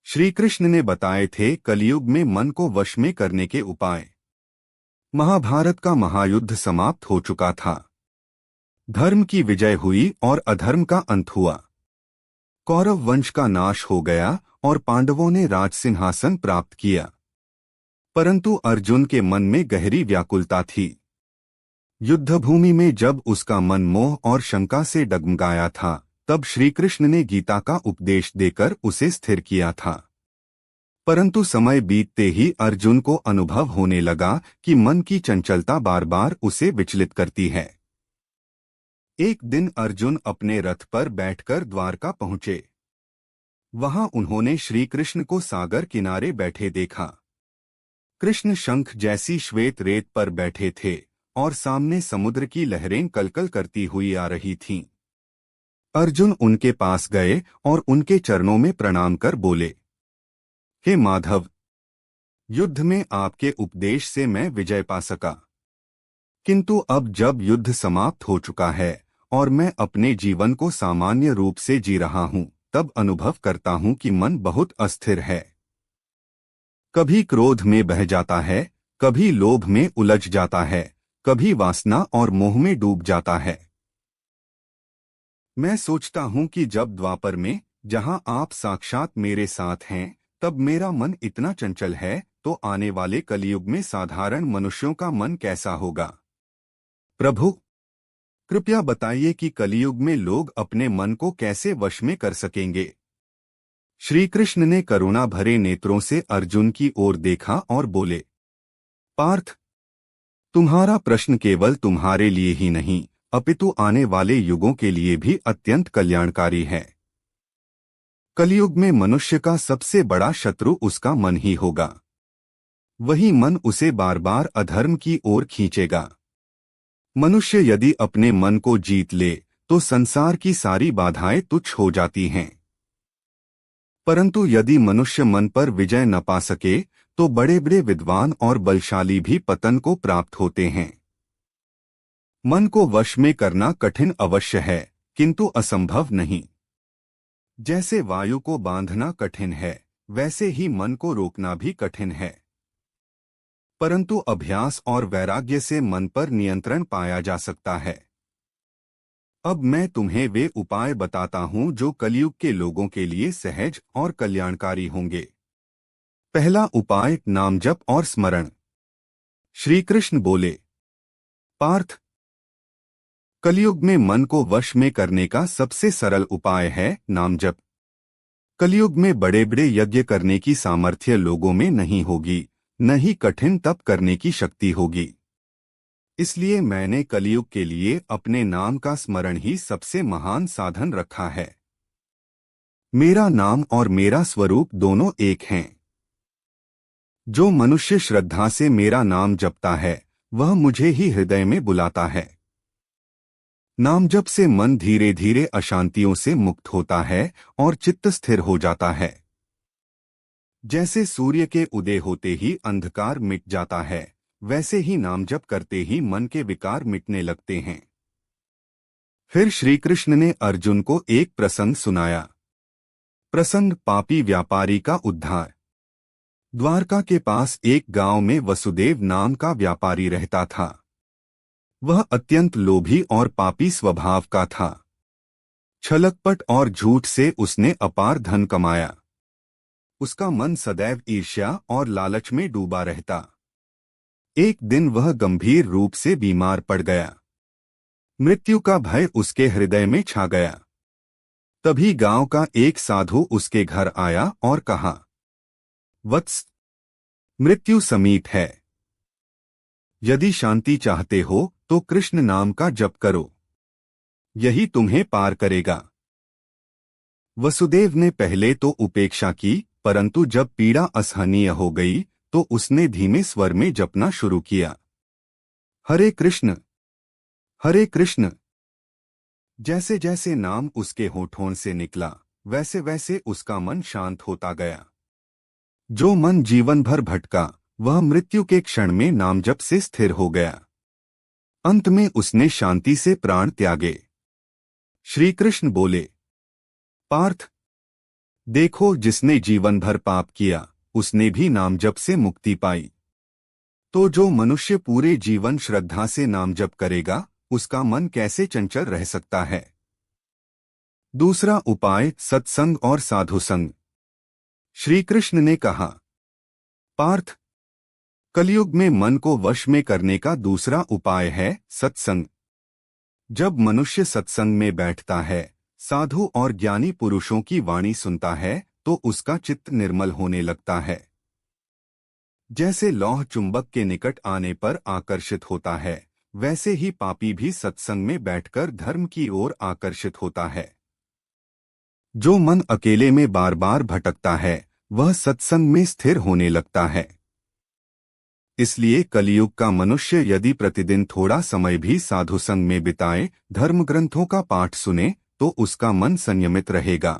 श्री कृष्ण ने बताए थे कलयुग में मन को वश में करने के उपाय। महाभारत का महायुद्ध समाप्त हो चुका था। धर्म की विजय हुई और अधर्म का अंत हुआ। कौरव वंश का नाश हो गया और पांडवों ने राज सिंहासन प्राप्त किया। परंतु अर्जुन के मन में गहरी व्याकुलता थी। युद्धभूमि में जब उसका मन मोह और शंका से डगमगाया था, तब श्री कृष्ण ने गीता का उपदेश देकर उसे स्थिर किया था। परंतु समय बीतते ही अर्जुन को अनुभव होने लगा कि मन की चंचलता बार बार उसे विचलित करती है। एक दिन अर्जुन अपने रथ पर बैठकर द्वारका पहुंचे। वहां उन्होंने श्री कृष्ण को सागर किनारे बैठे देखा। कृष्ण शंख जैसी श्वेत रेत पर बैठे थे और सामने समुद्र की लहरें कलकल करती हुई आ रही थीं। अर्जुन उनके पास गए और उनके चरणों में प्रणाम कर बोले, हे माधव, युद्ध में आपके उपदेश से मैं विजय पा सका। किंतु अब जब युद्ध समाप्त हो चुका है और मैं अपने जीवन को सामान्य रूप से जी रहा हूं, तब अनुभव करता हूं कि मन बहुत अस्थिर है। कभी क्रोध में बह जाता है, कभी लोभ में उलझ जाता है, कभी वासना और मोह में डूब जाता है। मैं सोचता हूं कि जब द्वापर में, जहां आप साक्षात मेरे साथ हैं, तब मेरा मन इतना चंचल है, तो आने वाले कलयुग में साधारण मनुष्यों का मन कैसा होगा। प्रभु, कृपया बताइए कि कलयुग में लोग अपने मन को कैसे वश में कर सकेंगे। श्री कृष्ण ने करुणा भरे नेत्रों से अर्जुन की ओर देखा और बोले, पार्थ, तुम्हारा प्रश्न केवल तुम्हारे लिए ही नहीं, अपितु आने वाले युगों के लिए भी अत्यंत कल्याणकारी है। कलयुग में मनुष्य का सबसे बड़ा शत्रु उसका मन ही होगा। वही मन उसे बार बार अधर्म की ओर खींचेगा। मनुष्य यदि अपने मन को जीत ले तो संसार की सारी बाधाएं तुच्छ हो जाती हैं। परंतु यदि मनुष्य मन पर विजय न पा सके तो बड़े बड़े विद्वान और बलशाली भी पतन को प्राप्त होते हैं। मन को वश में करना कठिन अवश्य है, किंतु असंभव नहीं। जैसे वायु को बांधना कठिन है, वैसे ही मन को रोकना भी कठिन है। परंतु अभ्यास और वैराग्य से मन पर नियंत्रण पाया जा सकता है। अब मैं तुम्हें वे उपाय बताता हूं जो कलयुग के लोगों के लिए सहज और कल्याणकारी होंगे। पहला उपाय, नाम जप और स्मरण। श्री कृष्ण बोले, पार्थ, कलयुग में मन को वश में करने का सबसे सरल उपाय है नाम जप। कलयुग में बड़े बड़े यज्ञ करने की सामर्थ्य लोगों में नहीं होगी, न ही कठिन तप करने की शक्ति होगी। इसलिए मैंने कलयुग के लिए अपने नाम का स्मरण ही सबसे महान साधन रखा है। मेरा नाम और मेरा स्वरूप दोनों एक हैं। जो मनुष्य श्रद्धा से मेरा नाम जपता है, वह मुझे ही हृदय में बुलाता है। नाम जप से मन धीरे धीरे अशांतियों से मुक्त होता है और चित्त स्थिर हो जाता है। जैसे सूर्य के उदय होते ही अंधकार मिट जाता है, वैसे ही नाम जप करते ही मन के विकार मिटने लगते हैं। फिर श्री कृष्ण ने अर्जुन को एक प्रसंग सुनाया। प्रसंग, पापी व्यापारी का उद्धार। द्वारका के पास एक गांव में वसुदेव नाम का व्यापारी रहता था। वह अत्यंत लोभी और पापी स्वभाव का था। छलकपट और झूठ से उसने अपार धन कमाया। उसका मन सदैव ईर्ष्या और लालच में डूबा रहता। एक दिन वह गंभीर रूप से बीमार पड़ गया। मृत्यु का भय उसके हृदय में छा गया। तभी गांव का एक साधु उसके घर आया और कहा, वत्स, मृत्यु समीप है। यदि शांति चाहते हो तो कृष्ण नाम का जप करो, यही तुम्हें पार करेगा। वसुदेव ने पहले तो उपेक्षा की, परंतु जब पीड़ा असहनीय हो गई तो उसने धीमे स्वर में जपना शुरू किया, हरे कृष्ण, हरे कृष्ण। जैसे जैसे नाम उसके होठों से निकला, वैसे वैसे उसका मन शांत होता गया। जो मन जीवन भर भटका, वह मृत्यु के क्षण में नाम जप से स्थिर हो गया। अंत में उसने शांति से प्राण त्यागे। श्री कृष्ण बोले, पार्थ, देखो, जिसने जीवन भर पाप किया उसने भी नाम जप से मुक्ति पाई। तो जो मनुष्य पूरे जीवन श्रद्धा से नाम जप करेगा उसका मन कैसे चंचल रह सकता है। दूसरा उपाय, सत्संग और साधु संग। श्री कृष्ण ने कहा, पार्थ, कलयुग में मन को वश में करने का दूसरा उपाय है सत्संग। जब मनुष्य सत्संग में बैठता है, साधु और ज्ञानी पुरुषों की वाणी सुनता है, तो उसका चित्त निर्मल होने लगता है। जैसे लौह चुंबक के निकट आने पर आकर्षित होता है, वैसे ही पापी भी सत्संग में बैठकर धर्म की ओर आकर्षित होता है। जो मन अकेले में बार बार भटकता है वह सत्संग में स्थिर होने लगता है। इसलिए कलयुग का मनुष्य यदि प्रतिदिन थोड़ा समय भी साधु संग में बिताए, धर्म ग्रंथों का पाठ सुने, तो उसका मन संयमित रहेगा।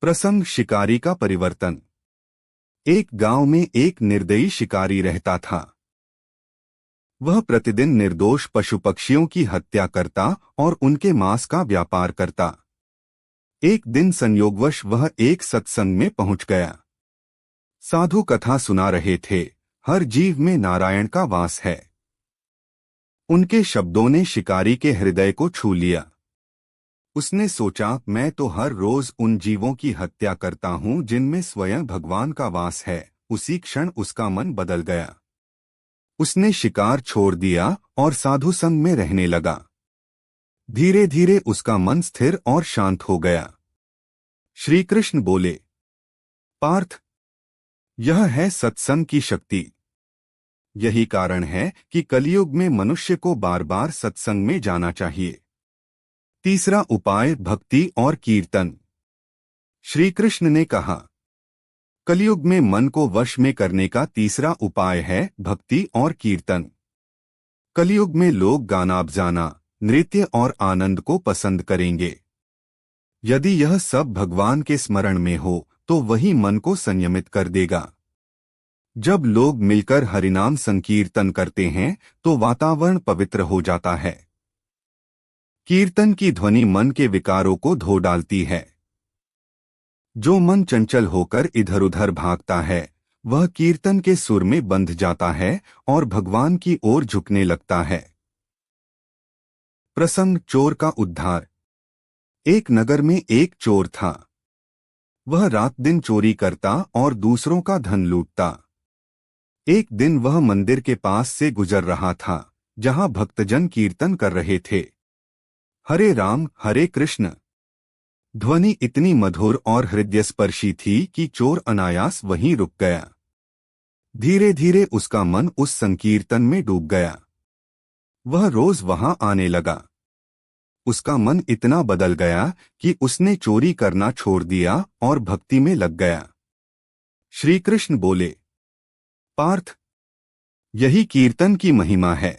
प्रसंग, शिकारी का परिवर्तन। एक गांव में एक निर्दयी शिकारी रहता था। वह प्रतिदिन निर्दोष पशु पक्षियों की हत्या करता और उनके मांस का व्यापार करता। एक दिन संयोगवश वह एक सत्संग में पहुंच गया। साधु कथा सुना रहे थे, हर जीव में नारायण का वास है। उनके शब्दों ने शिकारी के हृदय को छू लिया। उसने सोचा, मैं तो हर रोज उन जीवों की हत्या करता हूं जिनमें स्वयं भगवान का वास है। उसी क्षण उसका मन बदल गया। उसने शिकार छोड़ दिया और साधु संग में रहने लगा। धीरे धीरे उसका मन स्थिर और शांत हो गया। श्री कृष्ण बोले, पार्थ, यह है सत्संग की शक्ति। यही कारण है कि कलयुग में मनुष्य को बार बार सत्संग में जाना चाहिए। तीसरा उपाय, भक्ति और कीर्तन। श्री कृष्ण ने कहा, कलयुग में मन को वश में करने का तीसरा उपाय है भक्ति और कीर्तन। कलयुग में लोग गाना बजाना, नृत्य और आनंद को पसंद करेंगे। यदि यह सब भगवान के स्मरण में हो तो वही मन को संयमित कर देगा। जब लोग मिलकर हरिनाम संकीर्तन करते हैं तो वातावरण पवित्र हो जाता है। कीर्तन की ध्वनि मन के विकारों को धो डालती है। जो मन चंचल होकर इधर उधर भागता है वह कीर्तन के सुर में बंध जाता है और भगवान की ओर झुकने लगता है। प्रसंग, चोर का उद्धार। एक नगर में एक चोर था। वह रात दिन चोरी करता और दूसरों का धन लूटता। एक दिन वह मंदिर के पास से गुजर रहा था जहां भक्तजन कीर्तन कर रहे थे। हरे राम हरे कृष्ण। ध्वनि इतनी मधुर और हृदयस्पर्शी थी कि चोर अनायास वहीं रुक गया। धीरे धीरे उसका मन उस संकीर्तन में डूब गया। वह रोज वहां आने लगा। उसका मन इतना बदल गया कि उसने चोरी करना छोड़ दिया और भक्ति में लग गया। श्री कृष्ण बोले, पार्थ, यही कीर्तन की महिमा है।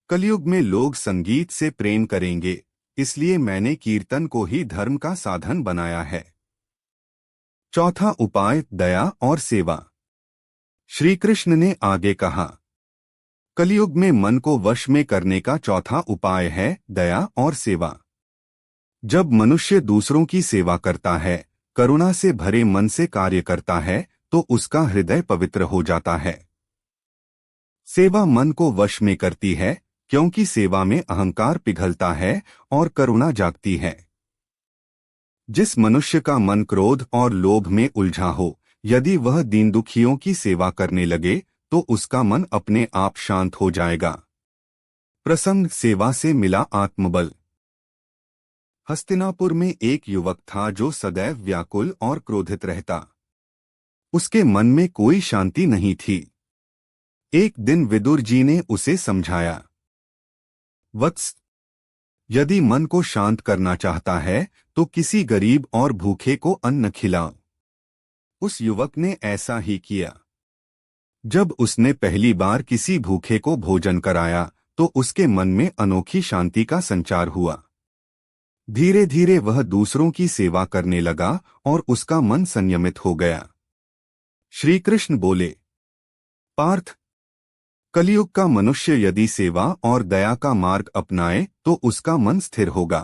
कलयुग में लोग संगीत से प्रेम करेंगे, इसलिए मैंने कीर्तन को ही धर्म का साधन बनाया है। चौथा उपाय, दया और सेवा। श्री कृष्ण ने आगे कहा, कलयुग में मन को वश में करने का चौथा उपाय है दया और सेवा। जब मनुष्य दूसरों की सेवा करता है, करुणा से भरे मन से कार्य करता है, तो उसका हृदय पवित्र हो जाता है। सेवा मन को वश में करती है, क्योंकि सेवा में अहंकार पिघलता है और करुणा जागती है। जिस मनुष्य का मन क्रोध और लोभ में उलझा हो, यदि वह दीन दुखियों की सेवा करने लगे तो उसका मन अपने आप शांत हो जाएगा। प्रसंग, सेवा से मिला आत्मबल। हस्तिनापुर में एक युवक था जो सदैव व्याकुल और क्रोधित रहता। उसके मन में कोई शांति नहीं थी। एक दिन विदुर जी ने उसे समझाया, वत्स, यदि मन को शांत करना चाहता है तो किसी गरीब और भूखे को अन्न खिलाओ। उस युवक ने ऐसा ही किया। जब उसने पहली बार किसी भूखे को भोजन कराया तो उसके मन में अनोखी शांति का संचार हुआ। धीरे धीरे वह दूसरों की सेवा करने लगा और उसका मन संयमित हो गया। श्री कृष्ण बोले, पार्थ, कलयुग का मनुष्य यदि सेवा और दया का मार्ग अपनाए तो उसका मन स्थिर होगा।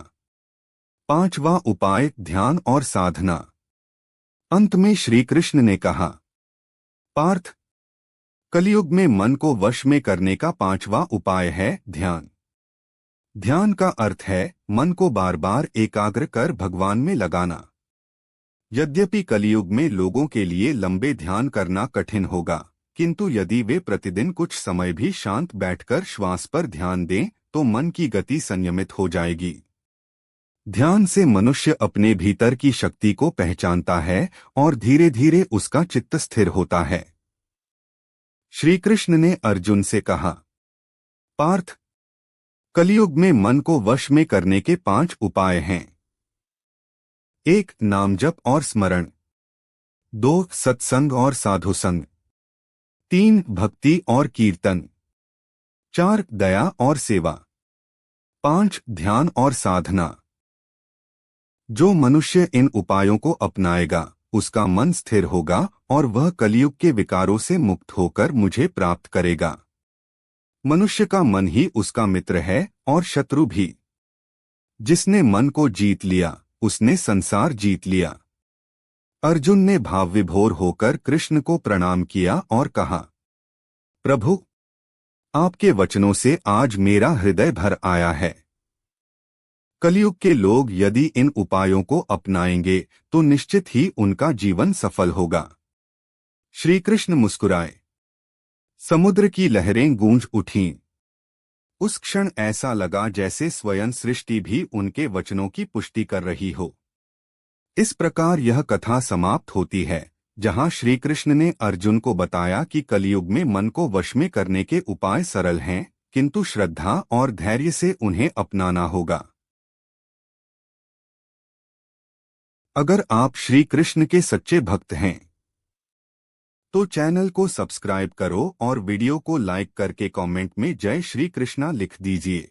पांचवा उपाय ध्यान और साधना। अंत में श्री कृष्ण ने कहा, पार्थ, कलयुग में मन को वश में करने का पांचवा उपाय है ध्यान। ध्यान का अर्थ है मन को बार बार एकाग्र कर भगवान में लगाना। यद्यपि कलयुग में लोगों के लिए लंबे ध्यान करना कठिन होगा, किंतु यदि वे प्रतिदिन कुछ समय भी शांत बैठकर श्वास पर ध्यान दें तो मन की गति संयमित हो जाएगी। ध्यान से मनुष्य अपने भीतर की शक्ति को पहचानता है और धीरे धीरे उसका चित्त स्थिर होता है। श्री कृष्ण ने अर्जुन से कहा, पार्थ, कलयुग में मन को वश में करने के 5 उपाय हैं। 1. नाम जप और स्मरण। 2. सत्संग और साधु संग। 3. भक्ति और कीर्तन। 4. दया और सेवा। 5. ध्यान और साधना। जो मनुष्य इन उपायों को अपनाएगा उसका मन स्थिर होगा और वह कलयुग के विकारों से मुक्त होकर मुझे प्राप्त करेगा। मनुष्य का मन ही उसका मित्र है और शत्रु भी। जिसने मन को जीत लिया उसने संसार जीत लिया। अर्जुन ने भाव विभोर होकर कृष्ण को प्रणाम किया और कहा, प्रभु, आपके वचनों से आज मेरा हृदय भर आया है। कलयुग के लोग यदि इन उपायों को अपनाएंगे तो निश्चित ही उनका जीवन सफल होगा। श्री कृष्ण मुस्कुराए। समुद्र की लहरें गूंज उठीं। उस क्षण ऐसा लगा जैसे स्वयं सृष्टि भी उनके वचनों की पुष्टि कर रही हो। इस प्रकार यह कथा समाप्त होती है, जहां श्री कृष्ण ने अर्जुन को बताया कि कलयुग में मन को वश में करने के उपाय सरल हैं, किंतु श्रद्धा और धैर्य से उन्हें अपनाना होगा। अगर आप श्री कृष्ण के सच्चे भक्त हैं तो चैनल को सब्सक्राइब करो और वीडियो को लाइक करके कमेंट में जय श्री कृष्णा लिख दीजिए।